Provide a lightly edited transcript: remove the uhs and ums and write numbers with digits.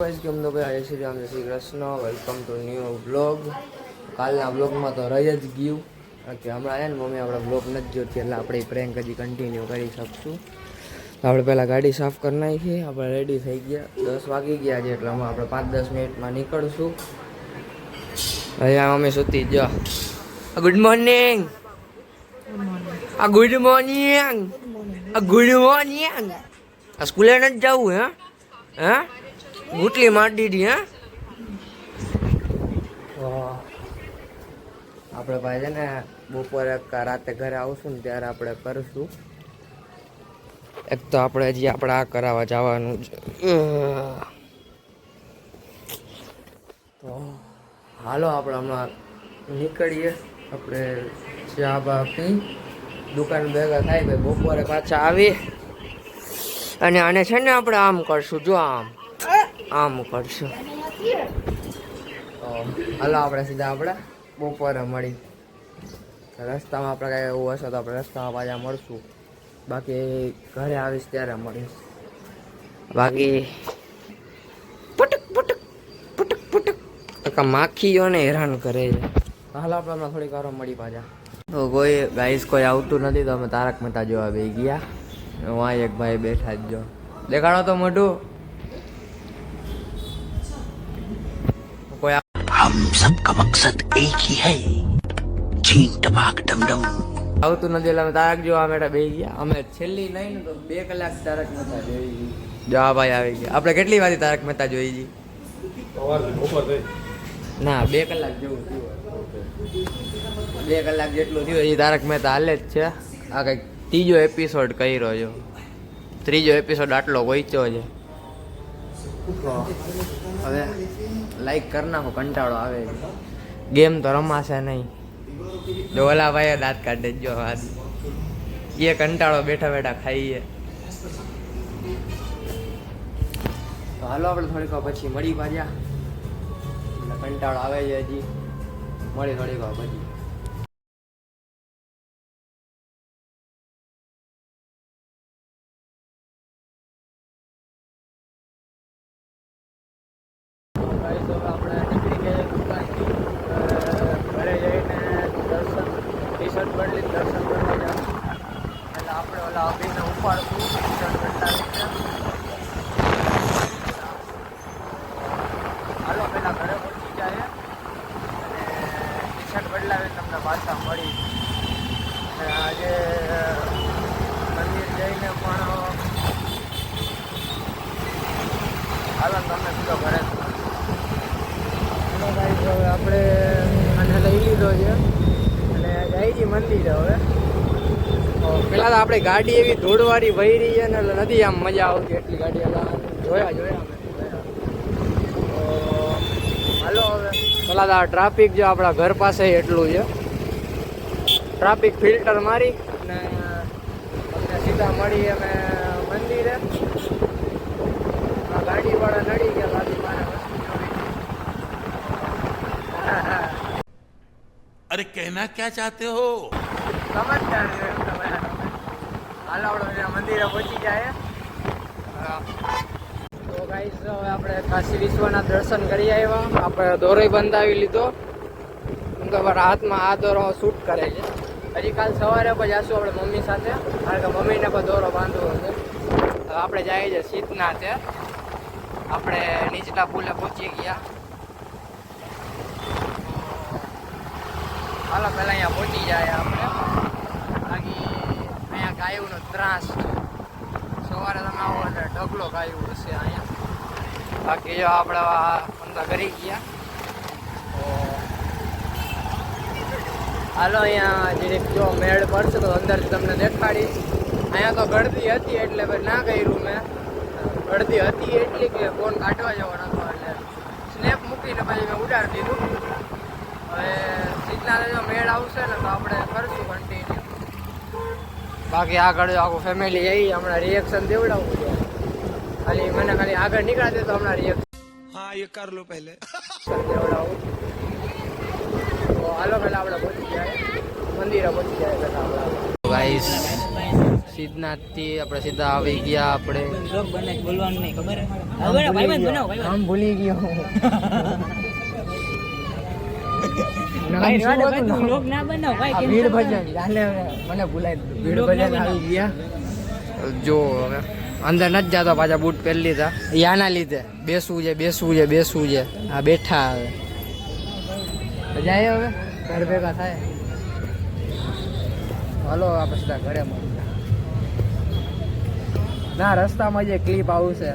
Guys કેમ તો ભાઈ શ્રી રામ જય Shri Krishna welcome to new blog. કાલના બ્લોગમાં તો રહી જ ગયું કે હમણાં ને મમ્મી આપણે બ્લોગ નથી જોતી એટલે આપણે પ્રેન્ક હજી કન્ટિન્યુ કરી શકશું. આપણે પહેલાં ગાડી સાફ કરી નાખીએ. આપણે રેડી થઈ ગયા, 10 વાગી ગયા છે એટલે આપણે 5-10 મિનિટમાં નીકળશું. અહીંયા મમ્મી સૂતી જ. Good morning. Good morning. Good morning. આ સ્કૂલે નથી જવું હે? ગુટલી મારી દીધી હે. આપણે ભાઈ છે ને બપોરે રાતે ઘરે આવશું ને ત્યારે આપણે કરશું. એક તો આપણે હજી આપણે આ કરાવવા જવાનું છે. તો હાલો આપણે હમણાં નીકળીએ. આપણે ચા બા પી દુકાન ભેગા થાય ભાઈ. બપોરે પાછા આવી અને આને છે ને આપણે આમ કરશું. જો આમ કરશું. હાલો આપણે સીધા આપણે બપોરે મળી. રસ્તામાં આપણે કાંઈ એવું હશે તો આપણે રસ્તામાં પાછા મળશું. બાકી ઘરે આવીશ ત્યારે મળીશ. બાકી પટક પટક પટક પટક માખીઓને હેરાન કરે છે. હાલ આપણે હમણાં થોડીક વાર મળી પાછા. તો કોઈ ગાઈસ કોઈ આવતું નથી તો અમે તારક મહેતા જોવા બેસી ગયા. વાં એક ભાઈ બેઠા જ જો. દેખાડો તો મોઢું. हम सबका मकसद एक ही है, छीन टपाक डमडम. આવતું નથી એટલે અમે તારક જોવા મેળા બેસી ગયા. અમે છેલ્લી નહીં ને તો 2 કલાક તારક મહેતા જોઈ. જો આ ભાઈ આવી ગયા. આપણે કેટલી વાર તારક મહેતા જોઈ જી? ના 2 કલાક જેવું થયું. 2 કલાક જેટલું થયું. હજી તારક મહેતા હાલે જ છે. આ કંઈક 3જો એપિસોડ કર્યો છો. 3જો એપિસોડ આટલો પહોંચ્યો છે. હવે લાઈક કરી નાખો, કંટાળો આવે છે. ગેમ તો રમાશે નહીં. જો ઓલા ભાઈએ દાંત કાઢે જો એ કંટાળો બેઠા બેઠા ખાઈએ. તો હાલો આપણે થોડીક વાર પછી મળી પાછા. કંટાળો આવે છે હજી. મળી થોડીક વાર પછી. આપણે નીકળી ગયા દુકાનથી. ઘરે જઈને દર્શન ટી-શર્ટ બદલી દર્શન કરવા જાવ એટલે આપણે ઓલા અભિને ઉપાડશું. ટી-શર્ટ બદલાવીને હાલો પહેલાં ઘરે પહોંચી જાય અને ટી-શર્ટ બદલાવીને તમને પાછા મળી. અને આજે મંદિર જઈને પણ હાલો તમને સીધો ઘરે. હવે આપણે આને લઈ લીધો છે અને જાય છે મંદિરે. હવે પેલા તો આપણે ગાડી એવી ધૂળવાળી વહી રહી છે ને એટલે નથી આમ મજા આવતી એટલી ગાડી. જોયા અમે હાલો હવે પેલા તો આ ટ્રાફિક જે આપણા ઘર પાસે એટલું છે. ટ્રાફિક ફિલ્ટર મારી અને અમને સીધા મળી અમે મંદિરે. આ ગાડીવાળા નડી ગયા લાગી મારે. अरे कहना क्या चाहते हो? સમજદાર છે તમે. હાલ આપણે મંદિરે પહોંચી જાય. તો ગાઈસ હવે આપણે કાશી વિશ્વનાથ દર્શન કરી આવ્યા. આપણે દોરો બંધાવી લીધો. કેમ કે મારા હાથમાં આ દોરો શૂટ કરે છે. હજી કાલ સવારે પણ જઈશું આપણે મમ્મી સાથે, કારણ કે મમ્મીને પણ દોરો બાંધવો છે. હવે આપણે જઈએ છીએ સીતનાથે. આપણે નીચલા પુલે પહોંચી ગયા. હાલો પહેલાં અહીંયા પહોંચી જાય આપણે. બાકી અહીંયા ગાયોનો ત્રાસ છે. સવારે તમે આવો એટલે ઢગલો ગાયું હશે અહીંયા. બાકી જો આપણે અંદર કરી ગયા. તો હાલો અહીંયા જે જો મેળ પડશે તો અંદરથી તમને દેખાડીશ. અહીંયા તો ગળદી હતી એટલે ના કર્યું મેં. ગળદી હતી એટલી કે ફોન કાઢવા જવો નતો એટલે સ્નેપ મૂકીને પછી મેં ઉડાડી દીધું. હવે સીધના જો મેળ આવશે ને તો આપણે કરશું કન્ટિન્યુ. બાકી આગળ જો આખું ફેમિલી જઈએ. હમણાં રિએક્શન દેવડાવવું છે. ખાલી આગળ નીકળાશે તો હમણાં રિએક્શન. हाँ ये कर लो पहले. દેવડાવું. તો હાલો પહેલાં આપણે પહોંચી જાય મંદિરે. પહોંચી જાય પહેલાં આપણે ગાઈસ સિદ્ધનાથ થી આપણે સીધા આવી ગયા આપણે બોલવાનું નહીં ખબર આમ ભૂલી ગયો હું ભીડ ભજન મને ભૂલાય ભીડ ભજન આવી ગયા જો હવે અંદર નથી જતો પાછા બૂટ પહેરી લીધા યાના લીધે બેસવું છે આ બેઠા હવે જાય હવે ઘર ભેગા થાય હાલો આપણે સીધા ઘરે મળીએ ના રસ્તામાં જે ક્લિપ આવશે